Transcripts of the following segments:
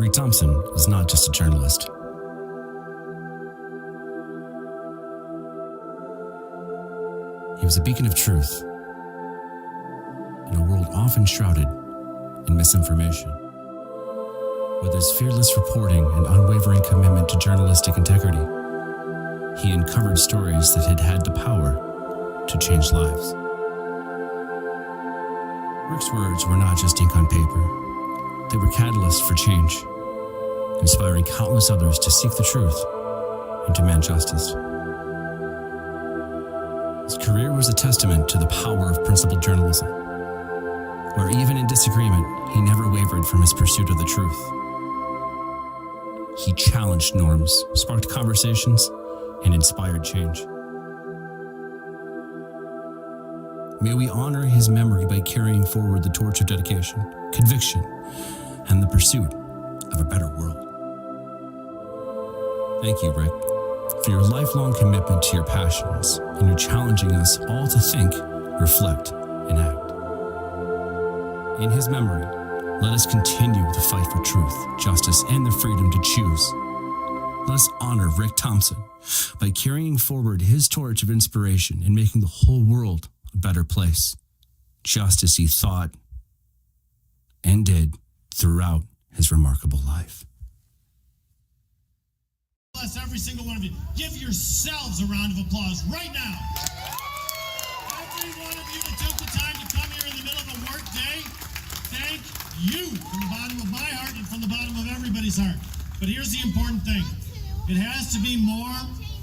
Rick Thompson is not just a journalist. He was a beacon of truth in a world often shrouded in misinformation. With his fearless reporting and unwavering commitment to journalistic integrity, he uncovered stories that had had the power to change lives. Rick's words were not just ink on paper. They were catalysts for change, inspiring countless others to seek the truth and demand justice. His career was a testament to the power of principled journalism, where even in disagreement, he never wavered from his pursuit of the truth. He challenged norms, sparked conversations, and inspired change. May we honor his memory by carrying forward the torch of dedication, conviction, and the pursuit of a better world. Thank you, Rick, for your lifelong commitment to your passions and your challenging us all to think, reflect, and act. In his memory, let us continue the fight for truth, justice, and the freedom to choose. Let us honor Rick Thompson by carrying forward his torch of inspiration and making the whole world a better place, just as he thought and did throughout his remarkable life. Bless every single one of you. Give yourselves a round of applause right now. Every one of you that took the time to come here in the middle of a work day, thank you from the bottom of my heart and from the bottom of everybody's heart. But here's the important thing. It has to be more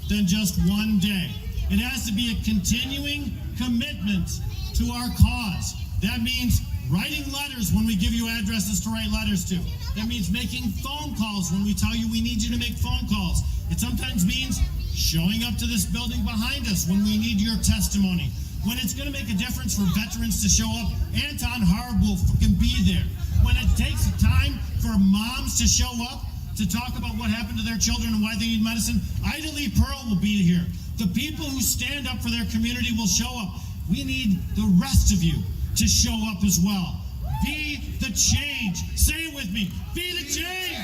than just one day. It has to be a continuing commitment to our cause. That means writing letters when we give you addresses to write letters to. That means making phone calls when we tell you we need you to make phone calls. It sometimes means showing up to this building behind us when we need your testimony. When it's going to make a difference for veterans to show up, Anton Harb will fucking be there. When it takes time for moms to show up to talk about what happened to their children and why they need medicine, Ida Lee Pearl will be here. The people who stand up for their community will show up. We need the rest of you to show up as well. Be the change. Say it with me. Be the change.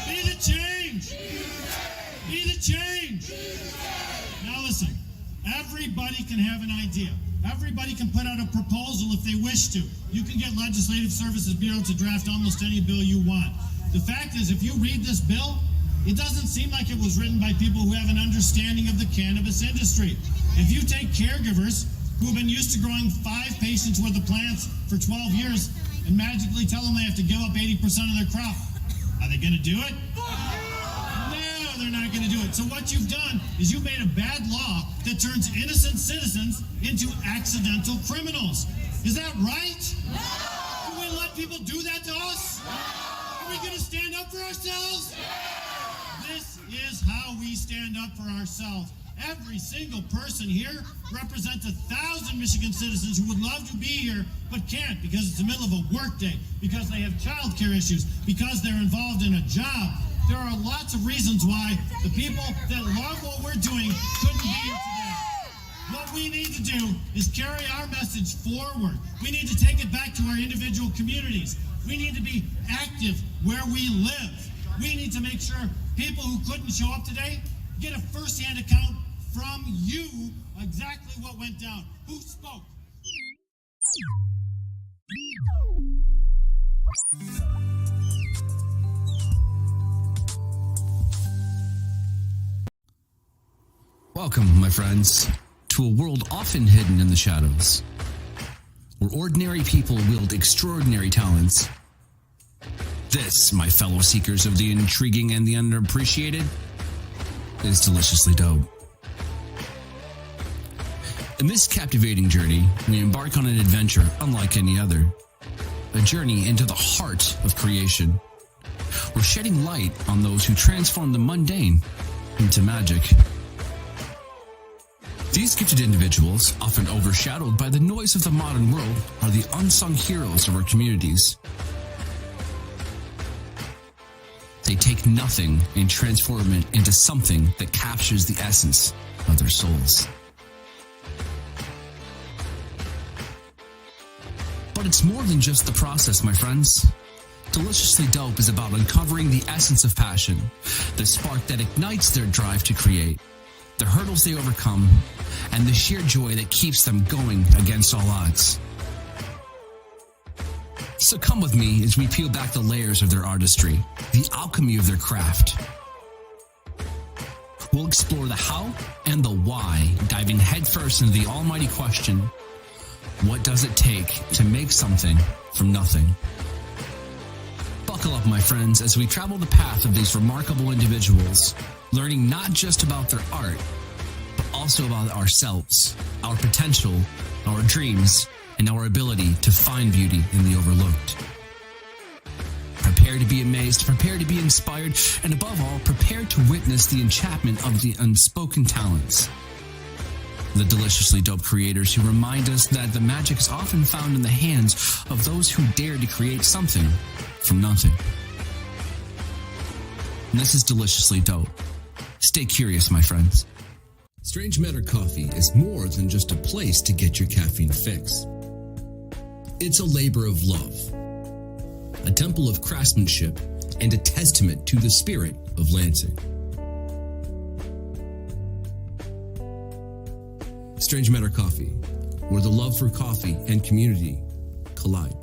Be the change. Be the change. Now listen, everybody can have an idea. Everybody can put out a proposal if they wish to. You can get Legislative Services Bureau to draft almost any bill you want. The fact is, if you read this bill, it doesn't seem like it was written by people who have an understanding of the cannabis industry. If you take caregivers who have been used to growing 5 patients worth of plants for 12 years and magically tell them they have to give up 80% of their crop, are they going to do it? No, they're not going to do it. So what you've done is you've made a bad law that turns innocent citizens into accidental criminals. Is that right? No! Can we let people do that to us? No! Are we going to stand up for ourselves? No! This is how we stand up for ourselves. Every single person here represents 1,000 Michigan citizens who would love to be here but can't because it's the middle of a workday, because they have child care issues, because they're involved in a job. There are lots of reasons why the people that love what we're doing couldn't be here today. What we need to do is carry our message forward. We need to take it back to our individual communities. We need to be active where we live. We need to make sure people who couldn't show up today get a first-hand account from you exactly what went down. Who spoke? Welcome, my friends, to a world often hidden in the shadows, where ordinary people wield extraordinary talents. This, my fellow seekers of the intriguing and the underappreciated, is deliciously dope. In this captivating journey, we embark on an adventure unlike any other. A journey into the heart of creation. We're shedding light on those who transform the mundane into magic. These gifted individuals, often overshadowed by the noise of the modern world, are the unsung heroes of our communities. They take nothing and transform it into something that captures the essence of their souls. But it's more than just the process, my friends. Deliciously Dope is about uncovering the essence of passion, the spark that ignites their drive to create, the hurdles they overcome, and the sheer joy that keeps them going against all odds. So come with me as we peel back the layers of their artistry, the alchemy of their craft. We'll explore the how and the why, diving headfirst into the almighty question, what does it take to make something from nothing? Buckle up, my friends, as we travel the path of these remarkable individuals, learning not just about their art, but also about ourselves, our potential, our dreams, and our ability to find beauty in the overlooked. Prepare to be amazed, prepare to be inspired, and above all, prepare to witness the enchantment of the unspoken talents. The deliciously dope creators who remind us that the magic is often found in the hands of those who dare to create something from nothing. And this is Deliciously Dope. Stay curious, my friends. Strange Matter Coffee is more than just a place to get your caffeine fix. It's a labor of love, a temple of craftsmanship, and a testament to the spirit of Lansing. Strange Matter Coffee, where the love for coffee and community collide.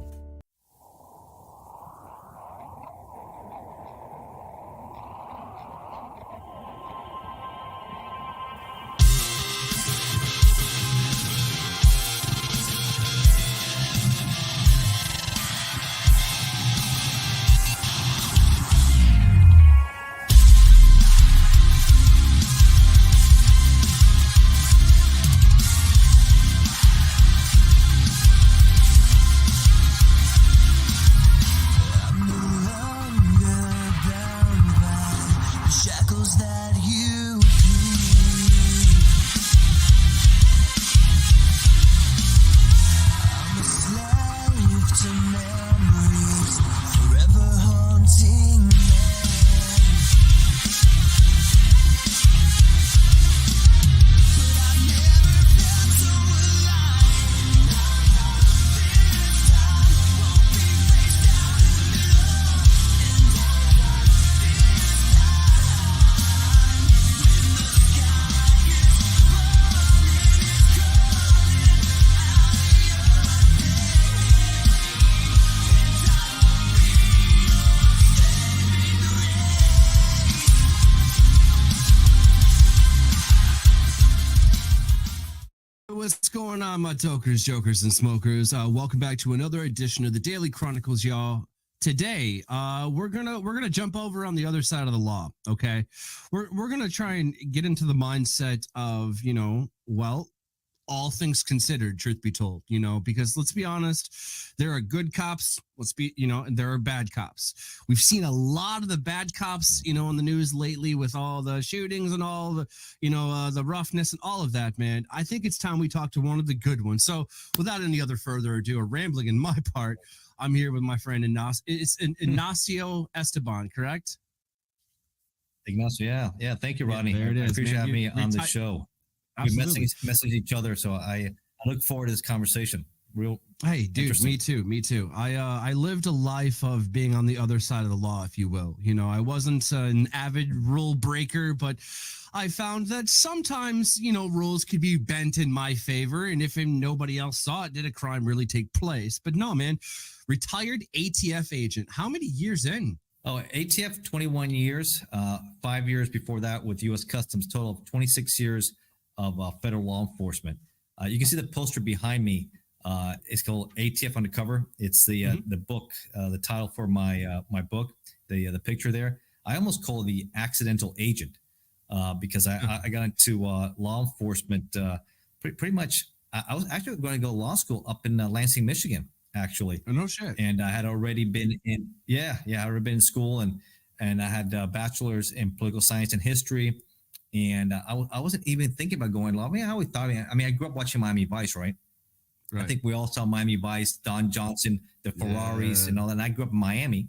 What's going on, my tokers, jokers, and smokers? Welcome back to another edition of the Daily CHRONIClez, y'all. Today, we're gonna jump over on the other side of the law. Okay, we're gonna try and get into the mindset of, all things considered, truth be told, because let's be honest, there are good cops, and there are bad cops. We've seen a lot of the bad cops, in the news lately with all the shootings and all the, the roughness and all of that, man. I think it's time we talk to one of the good ones. So without any other further ado or rambling in my part, I'm here with my friend Ignacio Esteban, correct? Ignacio, yeah. Thank you, Rodney. There it is, I appreciate man. having me on the show. Absolutely. We message each other, so I look forward to this conversation. Hey, dude, me too. I lived a life of being on the other side of the law, if you will. I wasn't an avid rule breaker, but I found that sometimes, rules could be bent in my favor. And if nobody else saw it, did a crime really take place? But no, man, retired ATF agent. How many years in? Oh, ATF, 21 years, 5 years before that with U.S. Customs, total of 26 years of federal law enforcement. You can see the poster behind me. It's called ATF Undercover. It's the book, the title for my book, the picture there. I almost call it the accidental agent because I got into law enforcement pretty much. I was actually going to go to law school up in Lansing, Michigan, actually. Oh, no shit. And I had already been in, I had already been in school and I had a bachelor's in political science and history. And I wasn't even thinking about going to law. I always thought, I grew up watching Miami Vice, right? I think we all saw Miami Vice, Don Johnson, the Ferraris and all that. And I grew up in Miami.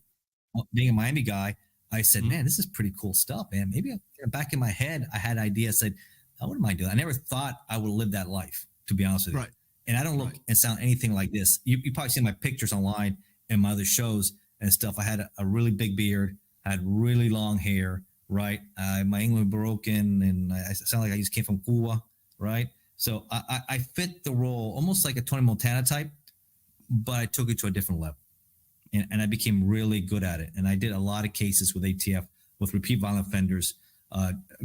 Being a Miami guy, I said, man, this is pretty cool stuff, man. Maybe back in my head, I had ideas, said, I wouldn't mind doing that. I never thought I would live that life, to be honest with you. Right. And I don't look and sound anything like this. You probably seen my pictures online and my other shows. and stuff. I had a really big beard, had really long hair, right? My English broken, and I sound like I just came from Cuba, right? So I fit the role almost like a Tony Montana type, but I took it to a different level. And I became really good at it. And I did a lot of cases with ATF, with repeat violent offenders,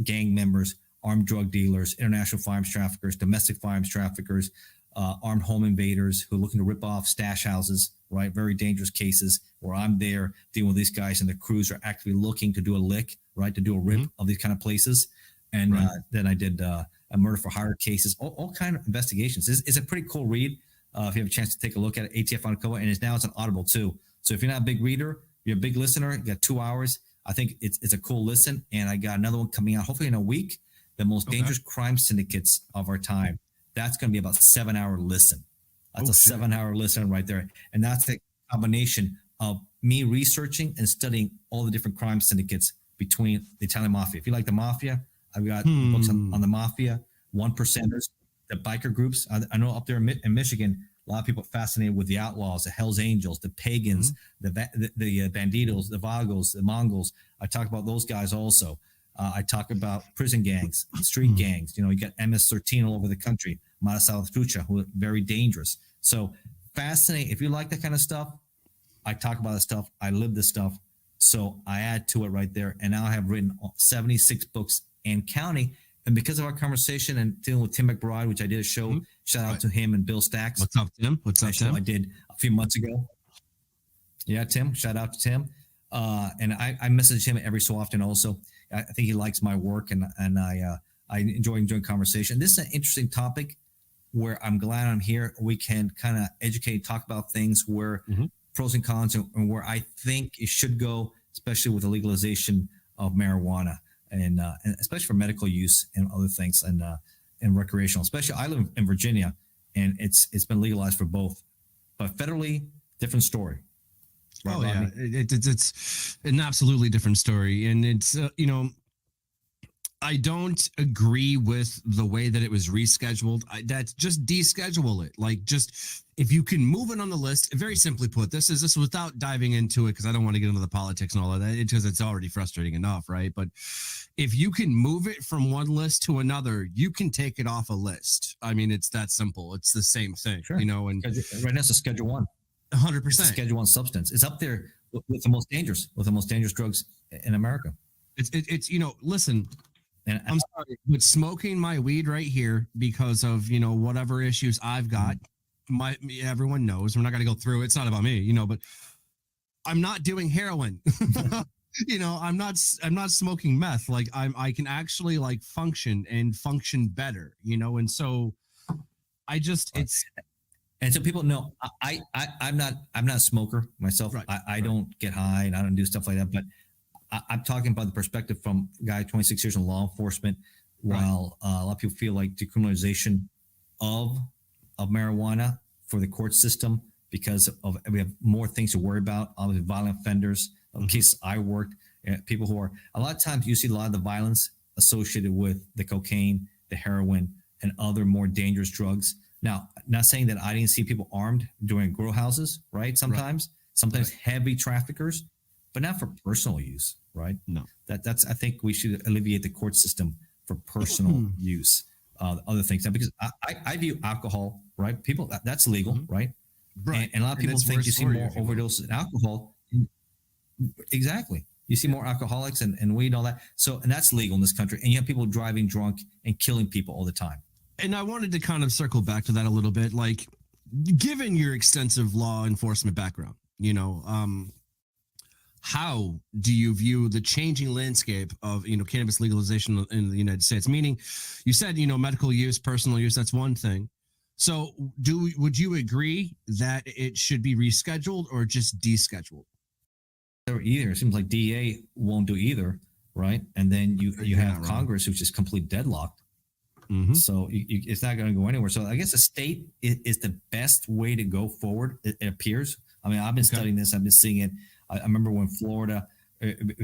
gang members, armed drug dealers, international firearms traffickers, domestic firearms traffickers, armed home invaders who are looking to rip off stash houses, right? Very dangerous cases where I'm there dealing with these guys, and the crews are actually looking to do a lick, right? To do a rip of these kind of places. And then I did a murder for hire cases, all kind of investigations. It's a pretty cool read. If you have a chance to take a look at it, ATF Undercover, and it's an Audible too. So if you're not a big reader, you're a big listener, you got 2 hours. I think it's a cool listen. And I got another one coming out hopefully in a week. The most dangerous crime syndicates of our time. That's going to be about 7-hour listen. That's a 7-hour listen right there. And that's the combination of me researching and studying all the different crime syndicates between the Italian mafia. If you like the mafia, I've got books on the mafia, one percenters, the biker groups. I know up there in Michigan, a lot of people are fascinated with the outlaws, the Hells Angels, the pagans, the banditos, the vagos, the Mongols. I talk about those guys also. I talk about prison gangs, street gangs. You got MS-13 all over the country, Mara Salvatrucha, who are very dangerous. So fascinating. If you like that kind of stuff, I talk about this stuff. I live this stuff. So I add to it right there. And now I have written 76 books and counting. And because of our conversation and dealing with Tim McBride, which I did a show, shout out to him and Bill Stacks. What's up, Tim? What's up, Tim? I did a few months ago. Yeah, Tim. Shout out to Tim. And I message him every so often also. I think he likes my work, and I enjoy conversation. This is an interesting topic where I'm glad I'm here. We can kind of educate, talk about things where pros and cons, and where I think it should go, especially with the legalization of marijuana. And especially for medical use and other things, and recreational. Especially, I live in Virginia, and it's been legalized for both, but federally, different story. Right, yeah, it's an absolutely different story, and it's I don't agree with the way that it was rescheduled. That's just deschedule it. Like, just if you can move it on the list. Very simply put, this is without diving into it, because I don't want to get into the politics and all of that, because it's already frustrating enough, right? But if you can move it from one list to another, you can take it off a list. I mean, it's that simple. It's the same thing, sure. And right now it's a Schedule 1. 100%. Schedule 1 substance. It's up there with the most dangerous drugs in America. It's listen. And I'm sorry, but smoking my weed right here because of whatever issues I've got, everyone knows. We're not going to go through it. It's not about me, but I'm not doing heroin. I'm not smoking meth. Like I can actually function better, and so I just and so people know I'm not a smoker myself. Right. I don't get high and I don't do stuff like that, but I'm talking about the perspective from a guy 26 years in law enforcement, while a lot of people feel like decriminalization of marijuana for the court system, because of we have more things to worry about. Obviously, violent offenders, cases I worked, people who are, a lot of times you see a lot of the violence associated with the cocaine, the heroin, and other more dangerous drugs. Now, not saying that I didn't see people armed during grow houses, right? Sometimes heavy traffickers, but not for personal use, right? No, that's. I think we should alleviate the court system for personal use. Other things, now, because I view alcohol, right? People that's legal, right? Right. And a lot of people think you see more overdoses in alcohol. Exactly. You see more alcoholics and weed and all that. So, and that's legal in this country. And you have people driving drunk and killing people all the time. And I wanted to kind of circle back to that a little bit. Like, given your extensive law enforcement background, how do you view the changing landscape of, cannabis legalization in the United States? Meaning, you said, medical use, personal use, that's one thing. So would you agree that it should be rescheduled or just descheduled? Or either. It seems like DEA won't do either, right? And then you have Congress, which is completely deadlocked. So it's not going to go anywhere. So I guess the state is the best way to go forward, it appears. I mean, I've been studying this. I've been seeing it. I remember when Florida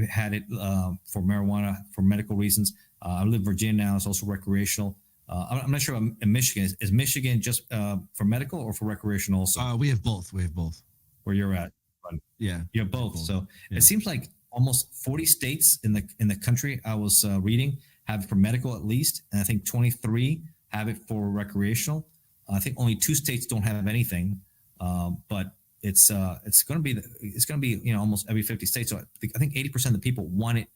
had it for marijuana for medical reasons. I live in Virginia now. It's also recreational. I'm not sure in Michigan. Is Michigan just for medical or for recreational also? We have both. Where you're at. but Yeah. you're both. So Yeah. it seems like almost 40 states in the country I was reading have it for medical at least, and I think 23 have it for recreational. I think only 2 states don't have anything, but it's going to be almost every 50 states. So I think 80% of the people want it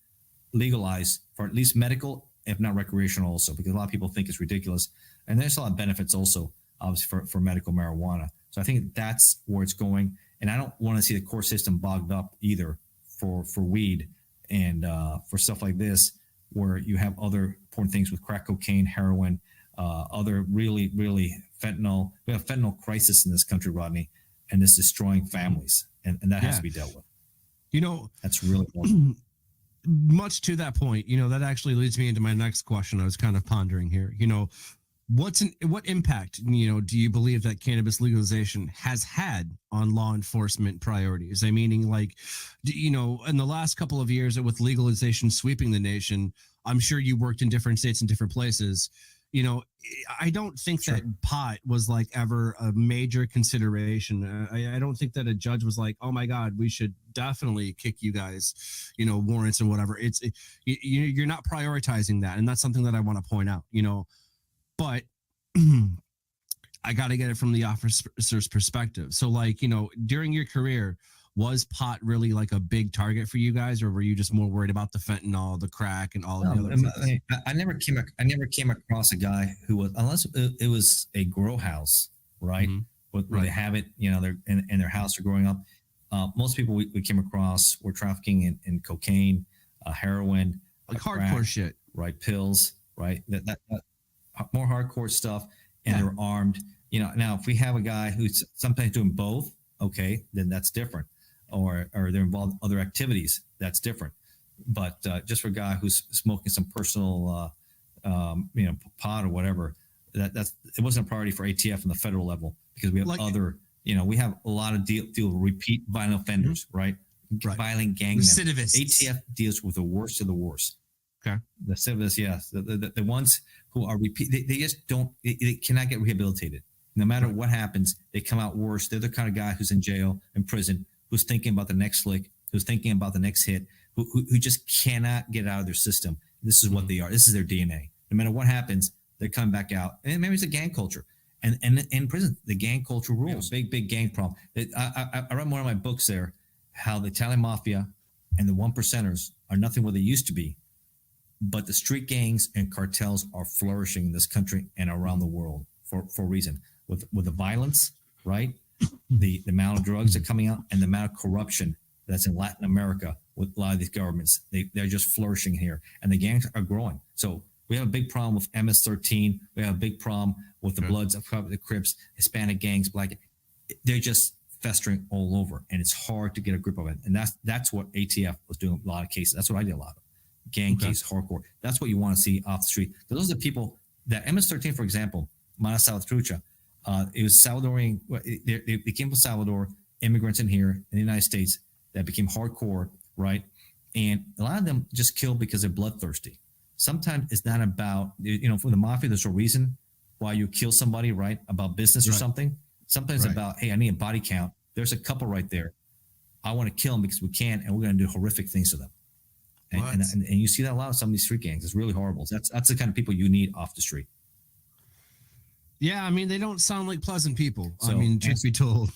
legalized for at least medical, if not recreational, also because a lot of people think it's ridiculous, and there's a lot of benefits also, obviously for medical marijuana. So I think that's where it's going, and I don't want to see the court system bogged up either for weed and for stuff like this, where you have other important things with crack cocaine, heroin, other really, really fentanyl. We have a fentanyl crisis in this country, Rodney, and it's destroying families, and that has to be dealt with. That's really important. Much to that point, that actually leads me into my next question. I was kind of pondering here. What impact, do you believe that cannabis legalization has had on law enforcement priorities? I mean, like, in the last couple of years with legalization sweeping the nation, I'm sure you worked in different states and different places. I don't think that pot was like ever a major consideration. I don't think that a judge was like, oh my God, we should definitely kick you guys, warrants and whatever. You're not prioritizing that. And that's something that I want to point out, but I got to get it from the officer's perspective. So like, during your career, was pot really like a big target for you guys, or were you just more worried about the fentanyl, the crack, and all of the other things? I never came across a guy who was, unless it was a grow house, right? Mm-hmm. Where they have it, they're in their house, they're growing up. Most people we came across were trafficking in cocaine, heroin, like hardcore crack, shit, right? Pills, right? That more hardcore stuff, and they're armed. Now if we have a guy who's sometimes doing both, okay, then that's different. Or they're involved in other activities, that's different. But just for a guy who's smoking some personal, pot or whatever, it wasn't a priority for ATF on the federal level, because we have other, we have a lot of deal with repeat violent offenders, right? Violent gang members. ATF deals with the worst of the worst. Okay. The recidivists, yes, the ones who are they just don't, they cannot get rehabilitated. No matter what happens, they come out worse. They're the kind of guy who's in jail, in prison, who's thinking about the next flick, who's thinking about the next hit, who just cannot get out of their system. This is what they are. This is their DNA. No matter what happens, they're coming back out. And maybe it's a gang culture. And in prison, the gang culture rules. Big gang problem. I read one of my books there, how the Italian mafia and the one percenters are nothing what they used to be. But the street gangs and cartels are flourishing in this country and around the world for a reason. With the violence, right? The amount of drugs that are coming out, and the amount of corruption that's in Latin America with a lot of these governments. They're just flourishing here, and the gangs are growing. So we have a big problem with MS-13. We have a big problem with the Bloods, the Crips, Hispanic gangs, Black. They're just festering all over, and it's hard to get a grip of it. And that's what ATF was doing in a lot of cases. That's what I did a lot of. Gang case, hardcore. That's what you want to see off the street. Those are the people that MS-13, for example, Mana Salvatrucha, it was Salvadorian. They came from Salvador, immigrants in here in the United States that became hardcore, right? And a lot of them just killed because they're bloodthirsty. Sometimes it's not about, for the mafia, there's a reason why you kill somebody, right? About business or something. Sometimes it's about, hey, I need a body count. There's a couple right there. I want to kill them because we can, and we're going to do horrific things to them. And you see that a lot of some of these street gangs. It's really horrible. That's the kind of people you need off the street. Yeah, I mean, they don't sound like pleasant people. So, I mean, truth be told.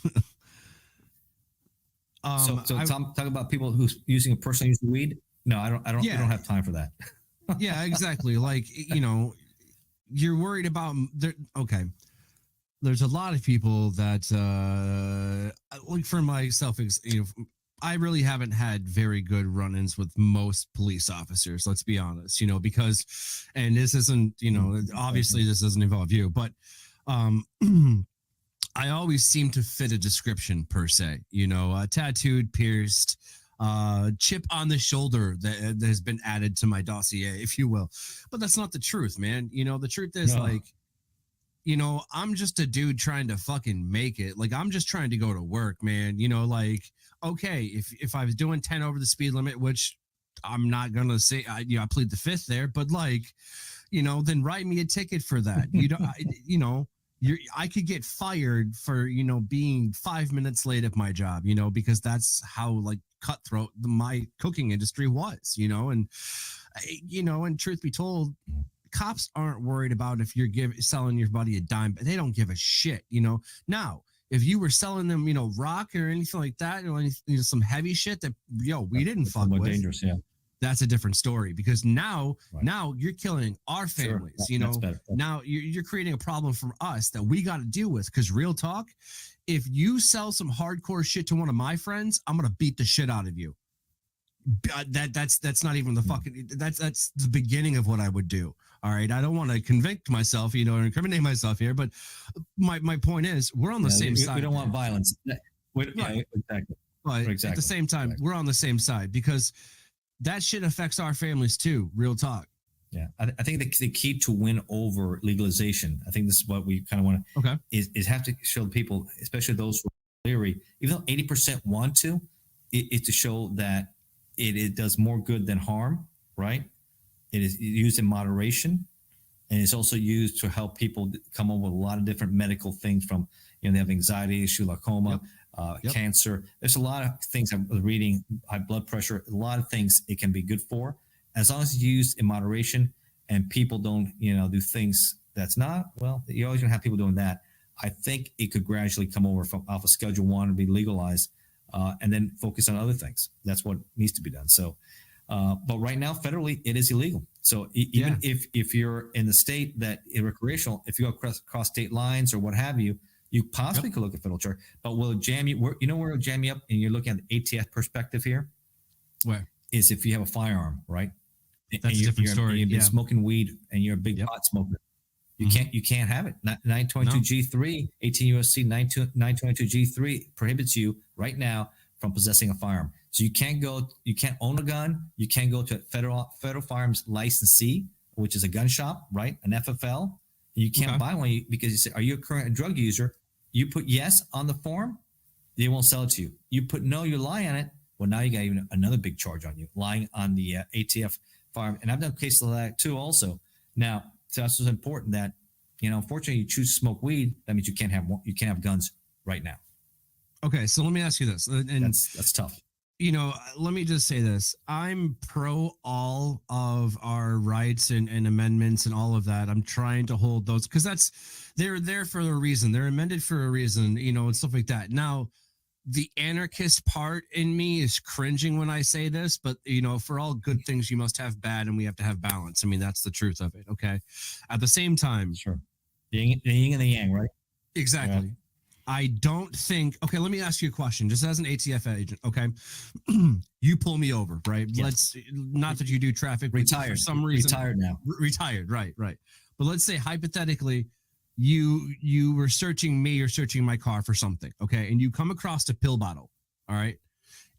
So Tom, talk about people who's using a personal use of weed. No, I don't. We don't have time for that. Yeah, exactly. Like, you're worried about. Okay, there's a lot of people that, like for myself, I really haven't had very good run-ins with most police officers. Let's be honest, because, and this isn't, obviously this doesn't involve you, but I always seem to fit a description per se, tattooed, pierced, chip on the shoulder that has been added to my dossier, if you will. But that's not the truth, man. The truth is I'm just a dude trying to fucking make it. Like, I'm just trying to go to work, man. Okay, if I was doing 10 over the speed limit, which I'm not going to say, I plead the fifth there, but then write me a ticket for that. I could get fired for, being 5 minutes late at my job, because that's how like cutthroat my cooking industry was, and truth be told, cops aren't worried about if you're selling your buddy a dime, but they don't give a shit, Now, if you were selling them, rock or anything like that, some heavy shit that, we didn't fuck with. Dangerous, yeah. That's a different story, because now you're killing our families. Sure. Now you're creating a problem for us that we got to deal with. Because real talk, if you sell some hardcore shit to one of my friends, I'm gonna beat the shit out of you. That's not even the fucking. That's the beginning of what I would do. All right, I don't want to convict myself, or incriminate myself here, but my point is, we're on the same side. We don't want violence. Right. Exactly. But at the same time, we're on the same side, because that shit affects our families too. Real talk. Yeah, I think the key to win over legalization, I think this is what we kind of want to, okay, is have to show the people, especially those who are leery, even though 80% want to, is to show that it does more good than harm, right? It is used in moderation, and it's also used to help people come up with a lot of different medical things, from, they have anxiety issue, glaucoma, cancer. There's a lot of things I was reading, high blood pressure, a lot of things it can be good for, as long as it's used in moderation and people don't, do things that's not, well, you're always gonna have people doing that. I think it could gradually come over from off of Schedule 1 and be legalized, and then focus on other things. That's what needs to be done. So, but right now, federally, it is illegal. So even if you're in the state that is recreational, if you go across state lines or what have you, you possibly could look at federal charge, but will it jam you? Where it'll jam you up, and you're looking at the ATF perspective here. Where is if you have a firearm, right? That's a different story. You've been smoking weed, and you're a big pot smoker. You can't have it. 922G3, 18 USC 922G3 prohibits you right now from possessing a firearm. So you can't own a gun. You can't go to a federal firearms licensee, which is a gun shop, right? An FFL. You can't buy one because you say, are you a current drug user? You put yes on the form, they won't sell it to you. You put no, you lie on it. Well, now you got even another big charge on you, lying on the ATF firearm. And I've done cases of that too also. Now, so that's what's important, that, unfortunately, you choose to smoke weed. That means you can't have guns right now. Okay, so let me ask you this. And that's tough. Let me just say this. I'm pro all of our rights and amendments and all of that. I'm trying to hold those, because they're there for a reason. They're amended for a reason, and stuff like that. Now, the anarchist part in me is cringing when I say this, but for all good things, you must have bad, and we have to have balance. I mean, that's the truth of it. Okay. At the same time, sure. The yin and the yang, right? Exactly. Yeah. I don't think. Okay, let me ask you a question. Just as an ATF agent, okay, you pull me over, right? Yes. Let's not that you do traffic. Retired for some reason. Retired now. Retired, right. But let's say hypothetically, you were searching me or searching my car for something, okay, and you come across a pill bottle. All right,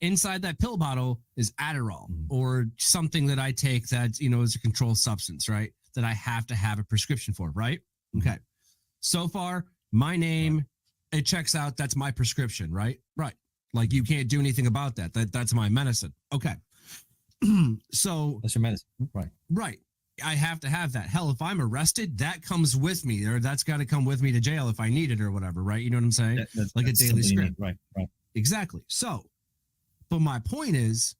inside that pill bottle is Adderall or something that I take that is a controlled substance, right? That I have to have a prescription for, right? Okay. So far, my name. It checks out. That's my prescription, right? Right. Like, you can't do anything about that. That's my medicine. Okay. So that's your medicine. Right. I have to have that. Hell, if I'm arrested, that comes with me, or that's got to come with me to jail if I need it or whatever. Right. You know what I'm saying? That's like a daily script. Right. Exactly. So, but my point is,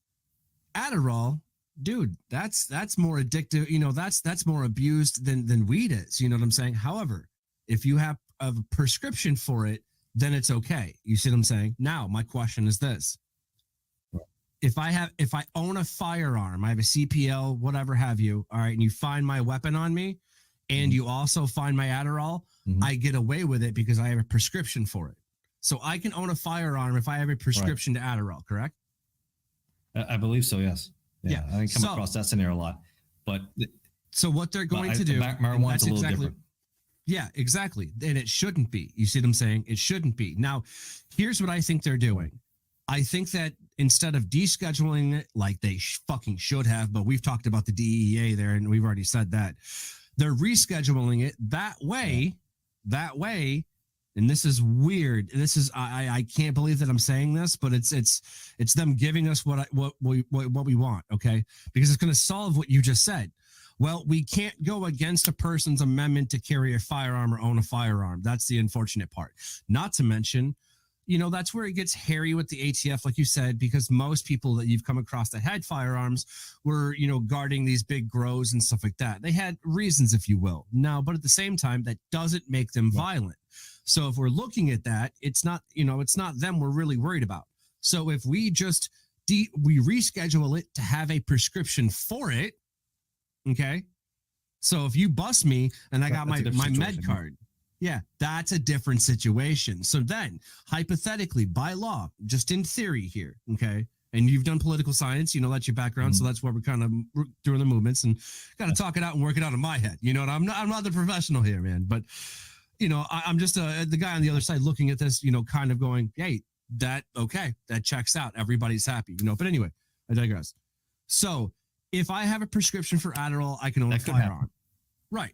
Adderall, dude, that's more addictive. That's more abused than weed is. You know what I'm saying? However, if you have a prescription for it, then it's okay. You see what I'm saying? Now, my question is this. Right. If I own a firearm, I have a CPL, whatever have you, all right, and you find my weapon on me, and you also find my Adderall, I get away with it because I have a prescription for it. So I can own a firearm if I have a prescription to Adderall, correct? I believe so, yes. Yeah. I come across that scenario a lot. But so what they're going to do, marijuana's a little different. Yeah, exactly. And it shouldn't be. You see what I'm saying? It shouldn't be. Now, here's what I think they're doing. I think that instead of descheduling it like they fucking should have, but we've talked about the DEA there and we've already said that, they're rescheduling it that way, and this is weird. This is I can't believe that I'm saying this, but it's them giving us what we want, okay? Because it's going to solve what you just said. Well, we can't go against a person's amendment to carry a firearm or own a firearm. That's the unfortunate part. Not to mention, that's where it gets hairy with the ATF, like you said, because most people that you've come across that had firearms were, guarding these big grows and stuff like that. They had reasons, if you will. Now, but at the same time, that doesn't make them violent. So if we're looking at that, it's not them we're really worried about. So if we just we reschedule it to have a prescription for it, okay? So if you bust me and I got my med card, yeah, that's a different situation. So then, hypothetically, by law, just in theory here, okay, and you've done political science, that's your background, so that's where we're kind of doing the movements and got to talk it out and work it out in my head. I'm not the professional here, man, but I'm just the guy on the other side looking at this, kind of going, hey, that checks out. Everybody's happy, But anyway, I digress. So if I have a prescription for Adderall, I can own a firearm. Right.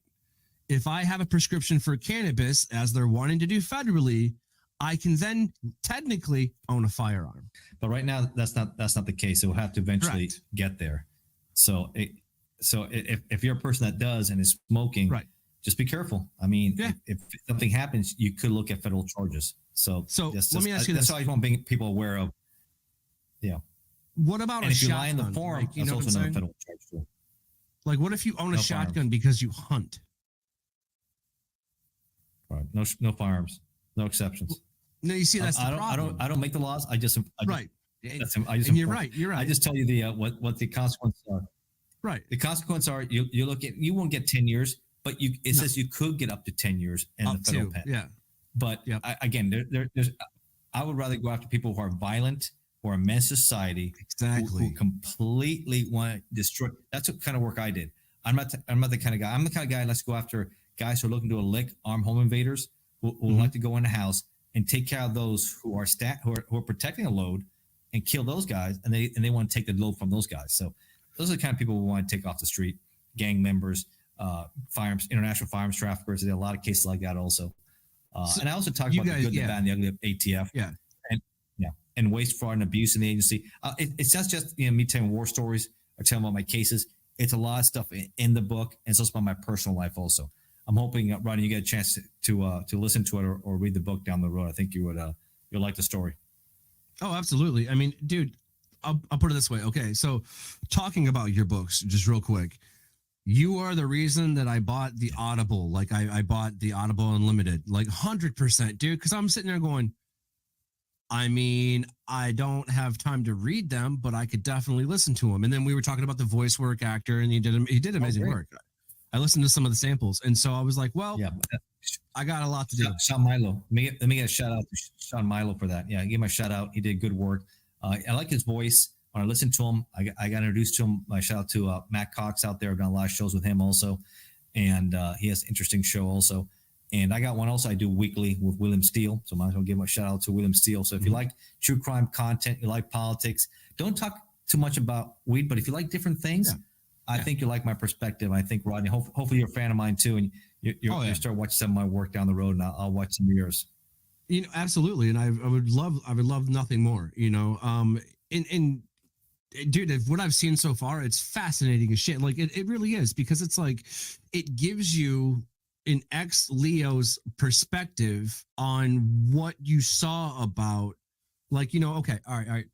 If I have a prescription for cannabis, as they're wanting to do federally, I can then technically own a firearm. But right now, that's not the case. It will have to eventually get there. So if you're a person that does and is smoking, right, just be careful. I mean, if something happens, you could look at federal charges. So let me ask you this. this. That's all you want to make people aware of. Yeah. What about and a if you shotgun? lie in the form, that's also another federal charge too. Like, what if you own a shotgun because you hunt? Right. No firearms. No exceptions. No, you see, that's the problem. I don't make the laws. I just right. And you're right. You're right. I just tell you what the consequences are. Right. The consequences are you won't get 10 years, but it says you could get up to 10 years in the federal pen. Yeah. But there's I would rather go after people who are violent, who are a menace to society, exactly, who completely want to destroy. That's what kind of work I did. I'm not the kind of guy. I'm the kind of guy. Let's go after guys who are looking to lick armed home invaders who like to go in the house and take care of those who are who are protecting a load and kill those guys, and they want to take the load from those guys. So those are the kind of people we want to take off the street. Gang members, firearms, international firearms traffickers. There's a lot of cases like that also. And I also talk about the good, the bad, and the ugly of ATF. Yeah. And waste, fraud, and abuse in the agency. It's not just me telling war stories or telling about my cases. It's a lot of stuff in the book, and it's also about my personal life also. I'm hoping, Rodney, you get a chance to listen to it or read the book down the road. I think you'll like the story. Oh, absolutely. I mean, dude, I'll put it this way. Okay, so talking about your books, just real quick, you are the reason that I bought the Audible. Like I bought the Audible Unlimited, like 100%, dude, because I'm sitting there going, I mean, I don't have time to read them, but I could definitely listen to them. And then we were talking about the voice work actor, and he did amazing work. I listened to some of the samples, and so I was like, well, I got a lot to do. Sean Milo. Let me get a shout out to Sean Milo for that. Yeah, I gave him a shout out. He did good work. I like his voice. When I listened to him, I got introduced to him. My shout out to Matt Cox out there. I've done a lot of shows with him also, and he has an interesting show also. And I got one also I do weekly with William Steele. So I might as well give him a shout out to William Steele. So if you like true crime content, you like politics, don't talk too much about weed, but if you like different things, I think you like my perspective. I think, Rodney, hopefully you're a fan of mine too. And you start watching some of my work down the road, and I'll watch some of yours. Absolutely. And I would love nothing more, and dude, what I've seen so far, it's fascinating as shit. Like it really is, because it's like, it gives you an ex-Leo's perspective on what you saw about, like, okay, all right.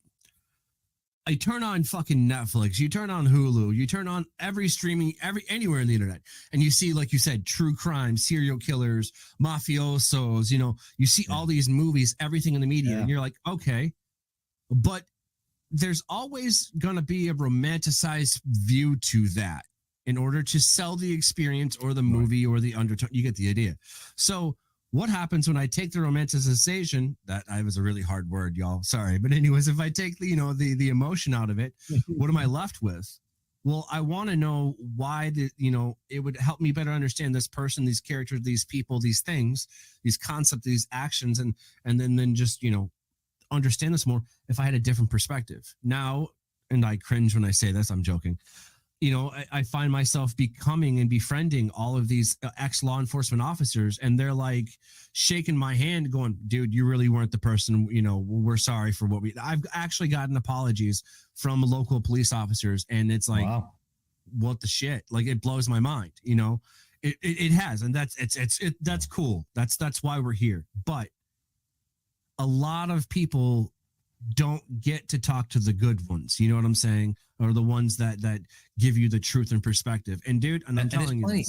I turn on fucking Netflix, you turn on Hulu, you turn on every streaming, anywhere in the internet, and you see, like you said, true crime, serial killers, mafiosos, you see all these movies, everything in the media, and you're like, okay, but there's always going to be a romanticized view to that in order to sell the experience or the movie or the undertone. You get the idea. So what happens when I take the romanticization, that was a really hard word, y'all, sorry. But anyways, if I take the emotion out of it, what am I left with? Well, I want to know why it would help me better understand this person, these characters, these people, these things, these concepts, these actions, and then just, understand this more if I had a different perspective. Now, and I cringe when I say this, I'm joking. I find myself becoming and befriending all of these ex-law enforcement officers, and they're like shaking my hand going, dude, you really weren't the person, we're sorry for what I've actually gotten apologies from local police officers. And it's like, what the shit? Like, it blows my mind, you know. It has, and that's cool. That's why we're here. But a lot of people don't get to talk to the good ones. You know what I'm saying? Or the ones that give you the truth and perspective. And dude, I'm telling you, and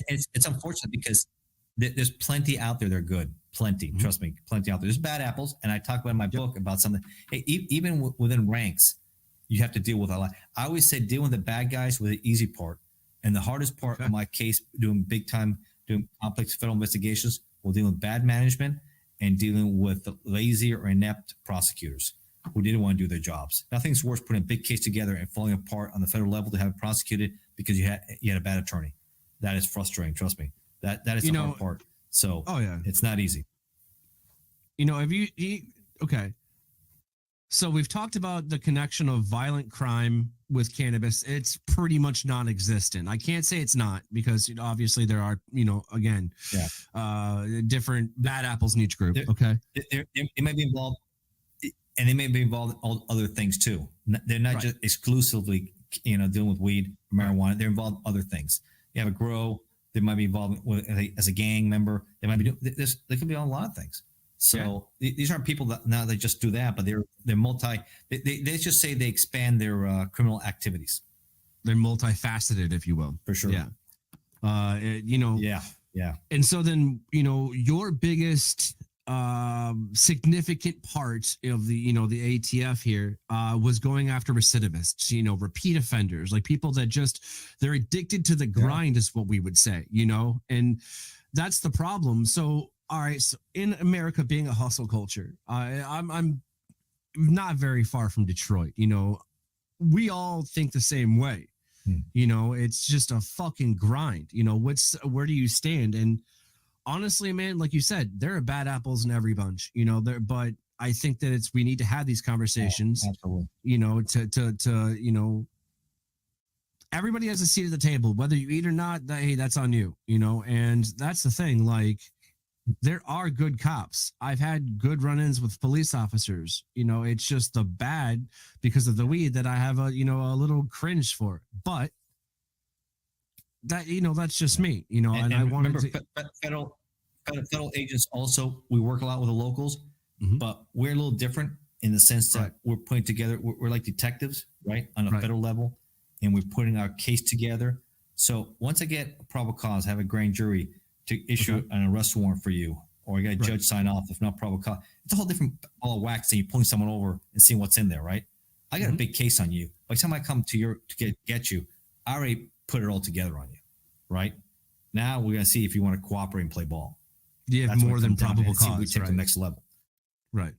it's unfortunate because there's plenty out there. They're good. Plenty. Trust me, plenty out there. There's bad apples. And I talk about in my book about something. Hey, even within ranks, you have to deal with a lot. I always say deal with the bad guys with the easy part. And the hardest part of my case, doing complex federal investigations, will deal with bad management and dealing with lazy or inept prosecutors who didn't want to do their jobs. Nothing's worse putting a big case together and falling apart on the federal level to have it prosecuted because you had a bad attorney. That is frustrating. Trust me. That is the hard part. So it's not easy. You know, okay. So we've talked about the connection of violent crime with cannabis. It's pretty much non-existent. I can't say it's not, because obviously there are, different bad apples in each group. They may be involved, and they may be involved in all other things too. They're not just exclusively, dealing with weed, marijuana. They're involved in other things. You have a grow. They might be involved as a gang member. They might be doing this. They could be on a lot of things. So these aren't people that now they just do that, but they're multi. They just say they expand their criminal activities. They're multifaceted, if you will. For sure. Yeah. Yeah. And so then, your biggest significant part of the ATF here was going after recidivists, repeat offenders, like people that they're addicted to the grind is what we would say, and that's the problem. So, all right, so in America being a hustle culture, I'm not very far from Detroit. We all think the same way. It's just a fucking grind. Where do you stand? And honestly, man, like you said, there are bad apples in every bunch. But I think that we need to have these conversations. Absolutely. To everybody has a seat at the table, whether you eat or not. Hey, that's on you. And that's the thing. Like, there are good cops. I've had good run-ins with police officers. It's just the bad because of the weed that I have a little cringe for. But that, that's just me, and I wanted remember, federal agents also, we work a lot with the locals, but we're a little different in the sense that we're putting together, we're like detectives, right? On a federal level, and we're putting our case together. So once I get a probable cause, have a grand jury to issue an arrest warrant for you, or you got a judge sign off, if not probable cause, it's a whole different ball of wax than you pulling someone over and seeing what's in there, right? I got a big case on you. By the time I come to get you, I already put it all together on you, right? Now we're going to see if you want to cooperate and play ball. You have more than probable cause. We take the next level. Right.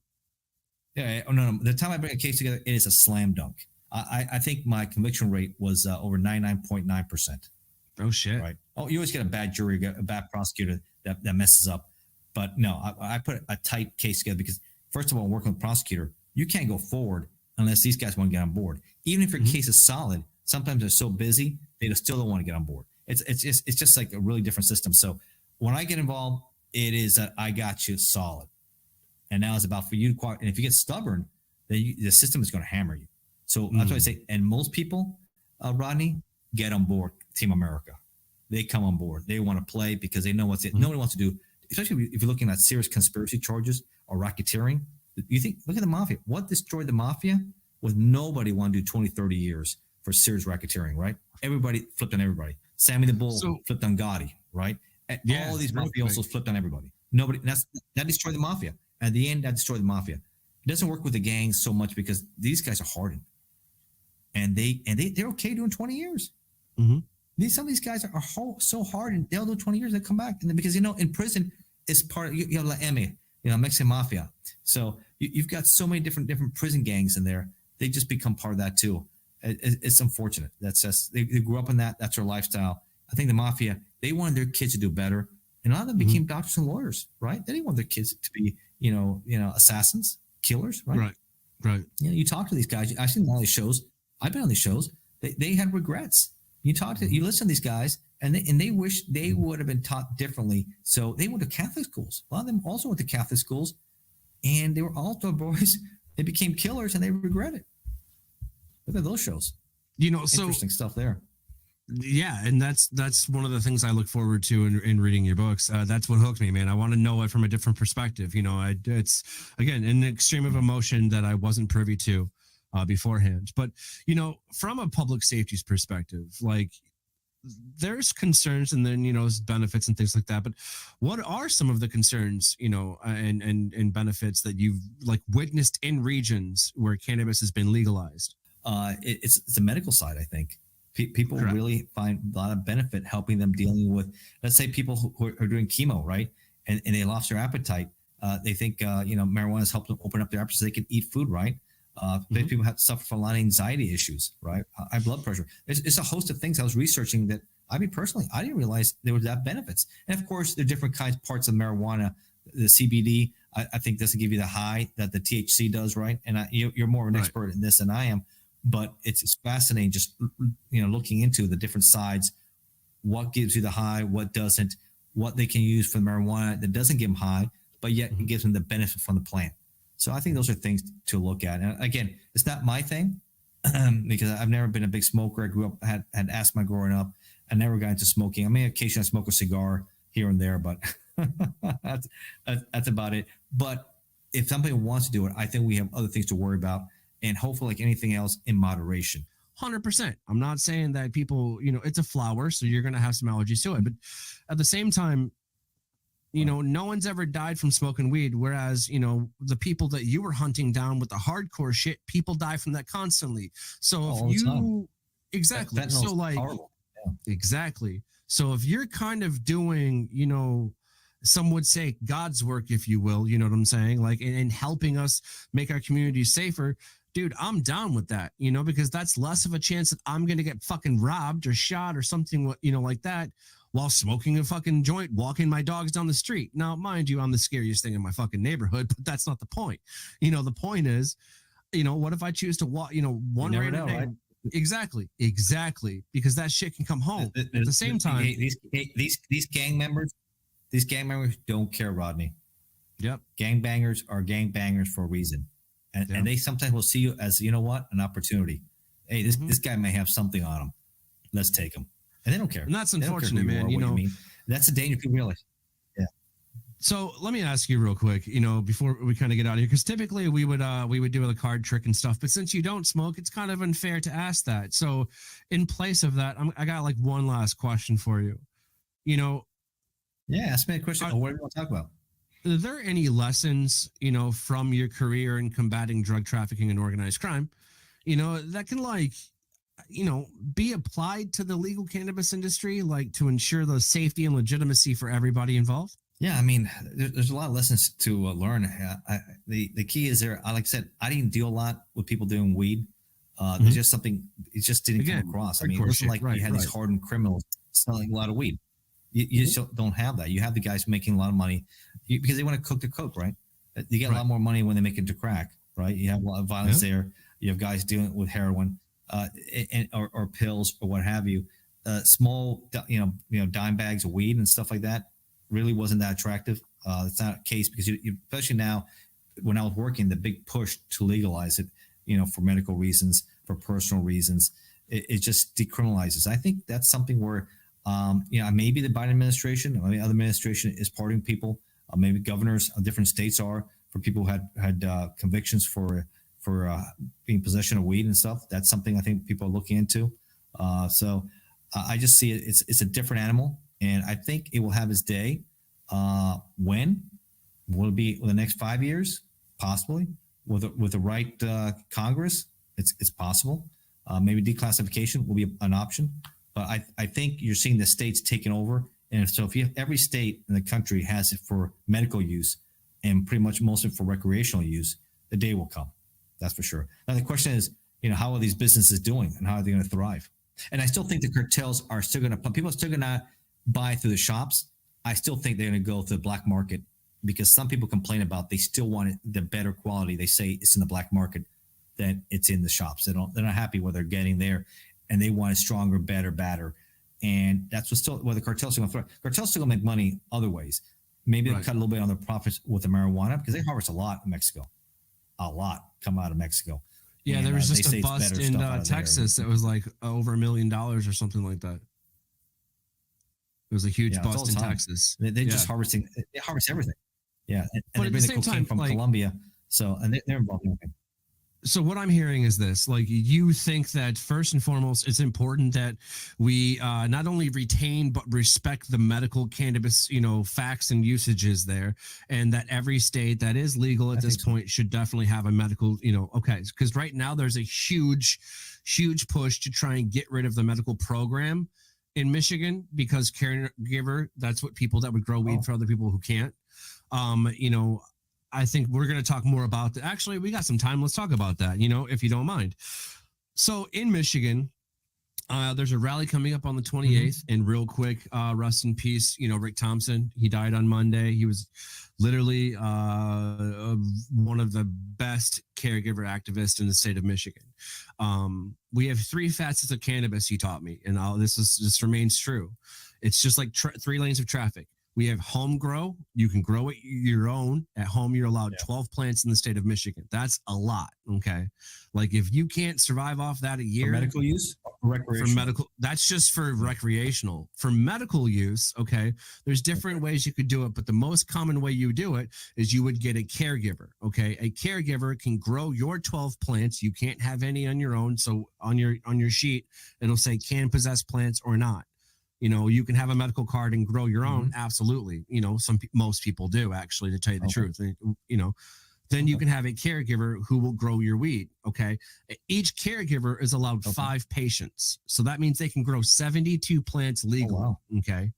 Yeah. Oh, no. The time I bring a case together, it is a slam dunk. I think my conviction rate was over 99.9%. Oh, shit. Right. Oh, you always get a bad jury, a bad prosecutor that messes up. But no, I put a tight case together because, first of all, working with a prosecutor, you can't go forward unless these guys want to get on board. Even if your case is solid, sometimes they're so busy, they still don't want to get on board. It's just like a really different system. So when I get involved, it is that I got you solid. And now it's about for you to cooperate. And if you get stubborn, then the system is going to hammer you. So that's why I say, and most people, Rodney, get on board Team America. They come on board. They want to play because they know what's it. Nobody wants to do, especially if you're looking at serious conspiracy charges or racketeering. You think, look at the mafia. What destroyed the mafia was nobody want to do 20, 30 years for serious racketeering, right? Everybody flipped on everybody. Sammy the Bull flipped on Gotti, right? All these mafiosos flipped on everybody. Nobody. That destroyed the mafia. At the end, that destroyed the mafia. It doesn't work with the gangs so much because these guys are hardened, and they're okay doing 20 years. Some of these guys are so hardened, they'll do 20 years, they come back, and because in prison is part of, you have La M, Mexican mafia. So you've got so many different prison gangs in there. They just become part of that too. It's unfortunate. That's just they grew up in that. That's their lifestyle. I think the mafia, they wanted their kids to do better, and a lot of them became doctors and lawyers, right? They didn't want their kids to be, assassins, killers, right? Right. You talk to these guys. I've seen all these shows. I've been on these shows. They had regrets. You listen to these guys, and they wish they would have been taught differently. So they went to Catholic schools. A lot of them also went to Catholic schools, and they were altar boys. They became killers, and they regret it. Look at those shows. So interesting stuff there. Yeah, and that's one of the things I look forward to in reading your books. That's what hooked me, man. I want to know it from a different perspective. It's again an extreme of emotion that I wasn't privy to beforehand. But from a public safety's perspective, like there's concerns and then benefits and things like that. But what are some of the concerns, and benefits that you've like witnessed in regions where cannabis has been legalized? It's the medical side, I think. People Correct. really find a lot of benefit helping them dealing with, let's say, people who are doing chemo, right? And they lost their appetite. They think, marijuana has helped them open up their appetite so they can eat food, right? People have to suffer from a lot of anxiety issues, right? High blood pressure. It's a host of things I was researching that I didn't realize there was that benefits. And of course, there are different parts of marijuana. The CBD, I think, doesn't give you the high that the THC does, right? And you're more of an expert in this than I am. But it's fascinating just, looking into the different sides, what gives you the high, what doesn't, what they can use for marijuana that doesn't give them high, but yet it gives them the benefit from the plant. So I think those are things to look at. And again, it's not my thing because I've never been a big smoker. I grew up, had asthma growing up. I never got into smoking. I may occasionally smoke a cigar here and there, but that's about it. But if somebody wants to do it, I think we have other things to worry about. And hopefully, like anything else, in moderation. 100%. I'm not saying that people, it's a flower, so you're going to have some allergies to it. But at the same time, no one's ever died from smoking weed. Whereas, the people that you were hunting down with the hardcore shit, people die from that constantly. So if you, exactly. So like, exactly. So if you're kind of doing, some would say God's work, if you will, you know what I'm saying? Like, and helping us make our community safer. Dude, I'm down with that, because that's less of a chance that I'm going to get fucking robbed or shot or something, like that while smoking a fucking joint, walking my dogs down the street. Now, mind you, I'm the scariest thing in my fucking neighborhood, but that's not the point. The point is, what if I choose to walk, one random day? Right? Exactly. Because that shit can come home. At the same time, these gang members don't care, Rodney. Yep. Gangbangers are gangbangers for a reason. And they sometimes will see you as, an opportunity. Hey, this guy may have something on him. Let's take him. And they don't care. And that's unfortunate, man. That's the danger people realize. Yeah. So let me ask you real quick, before we kind of get out of here, because typically we would do the card trick and stuff. But since you don't smoke, it's kind of unfair to ask that. So in place of that, I got like one last question for you. Yeah, ask me a question. What do you want to talk about? Are there any lessons, from your career in combating drug trafficking and organized crime, that can be applied to the legal cannabis industry, like to ensure the safety and legitimacy for everybody involved? Yeah, I mean, there's a lot of lessons to learn. The key is there. Like I said, I didn't deal a lot with people doing weed. There's just something, it just didn't come across. I mean, it wasn't like you had these hardened criminals selling a lot of weed. You just don't have that. You have the guys making a lot of money because they want to cook the coke, right? You get a lot more money when they make it to crack, right? You have a lot of violence there. You have guys dealing with heroin or pills or what have you. Small, dime bags of weed and stuff like that really wasn't that attractive. It's not a case because you especially now, when I was working, the big push to legalize it, for medical reasons, for personal reasons, it just decriminalizes. I think that's something where maybe the Biden administration or the other administration is pardoning people. Maybe governors of different states are for people who had convictions for being in possession of weed and stuff. That's something I think people are looking into. So I just see it. It's a different animal, and I think it will have its day. When will it be? In the next 5 years, possibly with the right Congress. It's possible. Maybe declassification will be an option. But I think you're seeing the states taking over. And so if you have every state in the country has it for medical use and pretty much most of it for recreational use, the day will come. That's for sure. Now, the question is, how are these businesses doing and how are they going to thrive? And I still think the cartels are still going to, people are still going to buy through the shops. I still think they're going to go to the black market because some people complain about they still want it, the better quality. They say it's in the black market than it's in the shops. They're not happy what they're getting there. And they want it stronger, better, badder. And that's where the cartels are going to thrive. Cartels still going to make money other ways. Maybe they'll cut a little bit on their profits with the marijuana because they harvest a lot in Mexico. A lot come out of Mexico. Yeah, And, there was they just say a it's bust better in stuff out of there. Texas that was like over $1 million or something like that. It was a huge Yeah, it's all bust the in time. Texas. They Yeah. just they harvest everything. Yeah, and But they at bring the the same cocaine time, from like, Colombia. So, and they're involved in everything. so what I'm hearing is this: like, you think that first and foremost, it's important that we not only retain but respect the medical cannabis, facts and usages there, and that every state that is legal at this point should definitely have a medical, okay, because right now there's a huge push to try and get rid of the medical program in Michigan because caregiver, that's what people that would grow weed for other people who can't. I think we're going to talk more about that. Actually, we got some time. Let's talk about that, if you don't mind. So in Michigan, there's a rally coming up on the 28th. And real quick, rest in peace, Rick Thompson. He died on Monday. He was literally one of the best caregiver activists in the state of Michigan. We have 3 facets of cannabis, he taught me, and this remains true. It's just like 3 lanes of traffic. We have home grow. You can grow it your own at home. You're allowed 12 plants in the state of Michigan. That's a lot. Okay. Like, if you can't survive off that a year, For medical use, or recreational? for medical, that's just for recreational. For medical use, okay, there's different ways you could do it, but the most common way you do it is you would get a caregiver. Okay. A caregiver can grow your 12 plants. You can't have any on your own. So on your sheet, it'll say can possess plants or not. You can have a medical card and grow your own. Absolutely. Most people do, actually, to tell you the truth. Then you can have a caregiver who will grow your weed. Okay. Each caregiver is allowed 5 patients. So that means they can grow 72 plants legally. wow. Okay.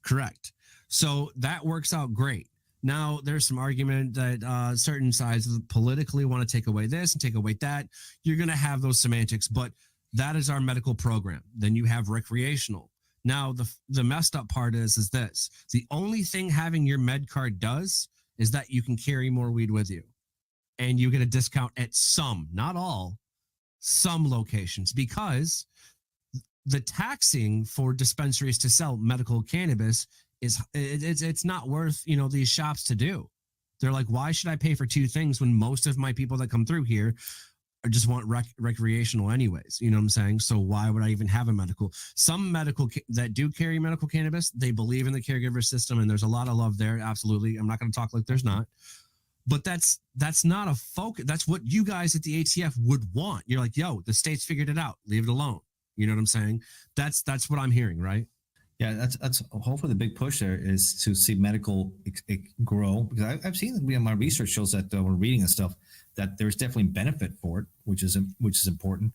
Correct. So that works out great. Now, there's some argument that certain sides politically want to take away this and take away that. You're going to have those semantics, but that is our medical program. Then you have recreational. Now, the messed up part is this. The only thing having your med card does is that you can carry more weed with you. And you get a discount at some, not all, some locations, because the taxing for dispensaries to sell medical cannabis it's not worth, these shops to do. They're like, why should I pay for 2 things when most of my people that come through here just want recreational anyways? You know what I'm saying? So why would I even have a medical? Some medical that do carry medical cannabis, they believe in the caregiver system, and there's a lot of love there. Absolutely. I'm not going to talk like there's not. But that's not a focus. That's what you guys at the ATF would want. You're like, yo, the state's figured it out. Leave it alone. You know what I'm saying? That's what I'm hearing, right? Yeah, that's hopefully the big push there is to see medical grow, because I've seen my research shows that when reading and stuff that there's definitely benefit for it, which is important.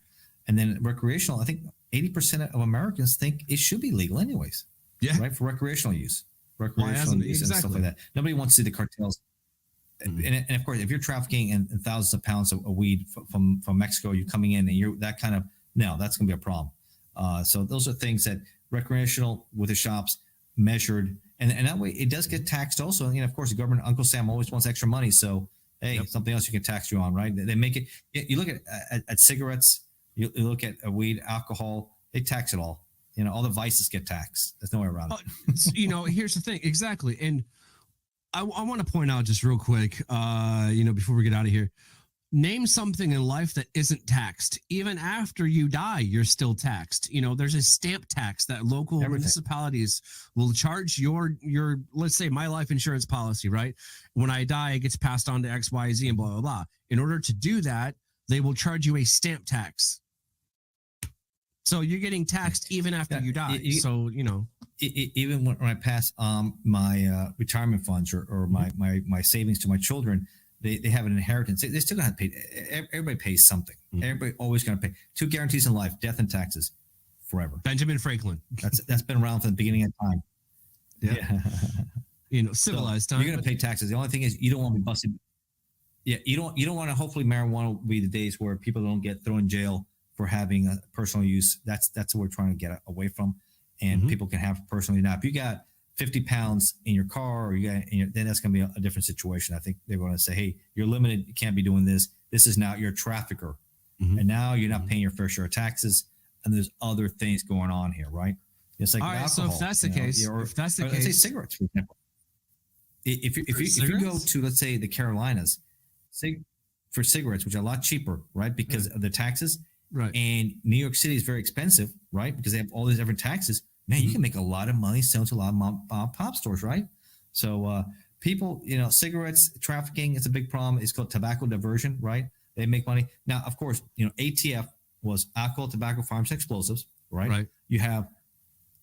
And then recreational, I think 80% of Americans think it should be legal anyways. Yeah, right, for recreational use, use exactly. and stuff like that. Nobody wants to see the cartels. And of course, if you're trafficking and thousands of pounds of weed from Mexico, you're coming in and you're that kind of, no, that's going to be a problem. So those are things that recreational with the shops measured, and that way it does get taxed also. Of course, the government, Uncle Sam always wants extra money. So, hey, something else you can tax you on, right? They make it. You look at cigarettes, you look at weed, alcohol, they tax it all. All the vices get taxed. There's no way around it. Here's the thing. Exactly. And I want to point out just real quick, before we get out of here, name something in life that isn't taxed. Even after you die, you're still taxed. There's a stamp tax that local municipalities will charge your, let's say, my life insurance policy, right? When I die, it gets passed on to X, Y, Z, and blah, blah, blah. In order to do that, they will charge you a stamp tax. So you're getting taxed even after you die. Even when I pass my retirement funds or my savings to my children, they have an inheritance. They still got to pay. Everybody pays something. Everybody always going to pay. 2 guarantees in life: death and taxes, forever. Benjamin Franklin. That's been around from the beginning of time. Yeah. Civilized time. You're going to pay taxes. The only thing is you don't want to be busted. Yeah, you don't want to. Hopefully, marijuana will be the days where people don't get thrown in jail for having a personal use. That's what we're trying to get away from, and people can have personally. Now, if you got 50 pounds in your car, or then that's going to be a different situation. I think they're going to say, hey, you're limited. You can't be doing this. This is now you're a trafficker. And now you're not paying your fair share of taxes. And there's other things going on here, right? It's like alcohol. So if that's the case, let's say cigarettes, for example. If you go to, let's say, the Carolinas, for cigarettes, which are a lot cheaper, right? Because of the taxes. Right. And New York City is very expensive, right? Because they have all these different taxes. Man, you can make a lot of money selling to a lot of mom pop stores, right? So people, cigarettes trafficking is a big problem. It's called tobacco diversion, right? They make money. Now, of course, ATF was alcohol, tobacco, firearms, and explosives, right? Right. You have,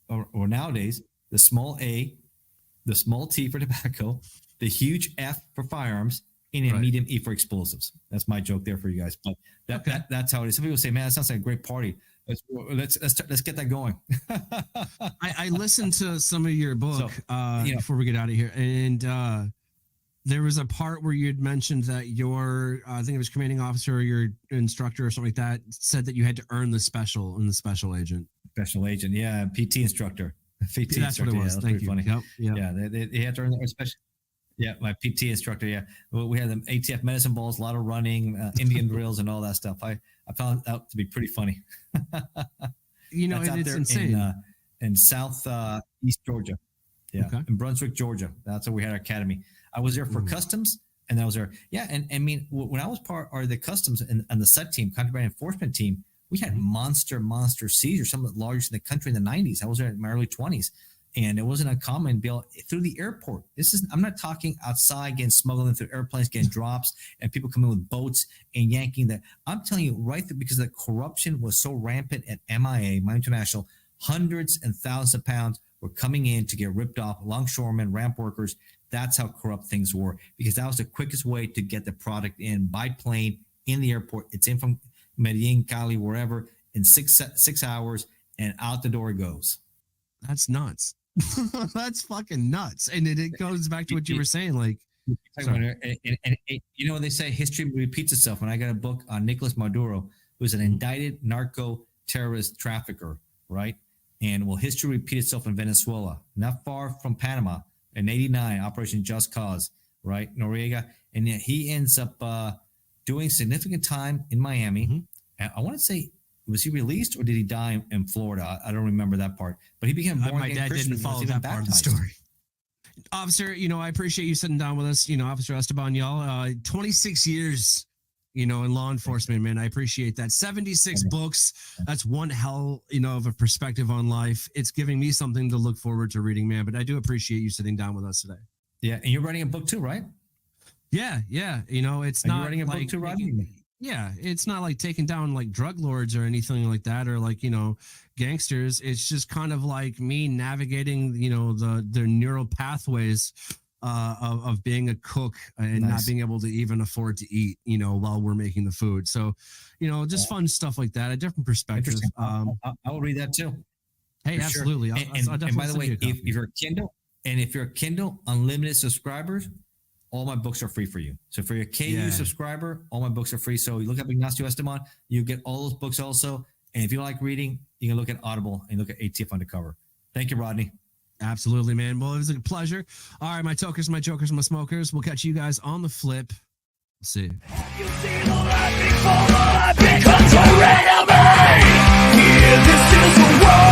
or nowadays, the small A, the small T for tobacco, the huge F for firearms, and a medium E for explosives. That's my joke there for you guys. But that's how it is. Some people say, man, that sounds like a great party. Let's get that going. I listened to some of your book before we get out of here, and there was a part where you had mentioned that your, I think it was commanding officer or your instructor or something like that, said that you had to earn the special in the special agent. Special agent, yeah, PT instructor. PT That's instructor, what it was. Yeah, Thank you. funny. Yep. Yeah, they had to earn their special. Yeah, my PT instructor. Yeah, we had them ATF medicine balls, a lot of running, Indian drills, and all that stuff. I found out to be pretty funny. And it's insane. In South East Georgia, in Brunswick, Georgia. That's where we had our academy. I was there for customs, and I was there. Yeah, and I mean, when I was part of the customs and the SET team, contraband enforcement team, we had monster seizures, some of the largest in the country in the 90s. I was there in my early 20s. And it wasn't uncommon to be able, through the airport. I'm not talking outside getting smuggled through airplanes, getting drops, and people coming with boats and yanking that. I'm telling you, right there, because the corruption was so rampant at MIA, Miami International, hundreds and thousands of pounds were coming in to get ripped off, longshoremen, ramp workers. That's how corrupt things were, because that was the quickest way to get the product in by plane in the airport. It's in from Medellin, Cali, wherever, in 6 hours, and out the door it goes. That's nuts. That's fucking nuts. And it goes back to what you were saying, like, and they say history repeats itself. When I got a book on Nicolas Maduro, who's an indicted narco terrorist trafficker, right? And will history repeat itself in Venezuela, not far from Panama, in '89, Operation Just Cause, right? Noriega, and yet he ends up doing significant time in Miami. And I want to say, was he released or did he die in Florida? I don't remember that part. But he became born my again dad Christian. didn't follow that part of the story. Officer, I appreciate you sitting down with us. Officer Esteban, y'all. 26 years, in law enforcement, man. I appreciate that. 76 books. That's one hell, of a perspective on life. It's giving me something to look forward to reading, man. But I do appreciate you sitting down with us today. Yeah, and you're writing a book too, right? Yeah. It's not writing a book too, Rodney? Yeah, it's not like taking down like drug lords or anything like that, or like, gangsters. It's just kind of like me navigating, their neural pathways of being a cook and not being able to even afford to eat, while we're making the food. So, just fun stuff like that, a different perspective. I will read that too. Hey, For absolutely. Sure. And by the way, if you're a Kindle Unlimited subscribers, all my books are free for you. So for your KU subscriber, all my books are free. So you look up Ignacio Esteban, you get all those books also. And if you like reading, you can look at Audible and look at ATF Undercover. Thank you, Rodney. Absolutely, man. Well, it was a pleasure. All right, my tokers, my jokers, my smokers. We'll catch you guys on the flip. See you. You see the light before the light becomes your enemy. Here, this is the world.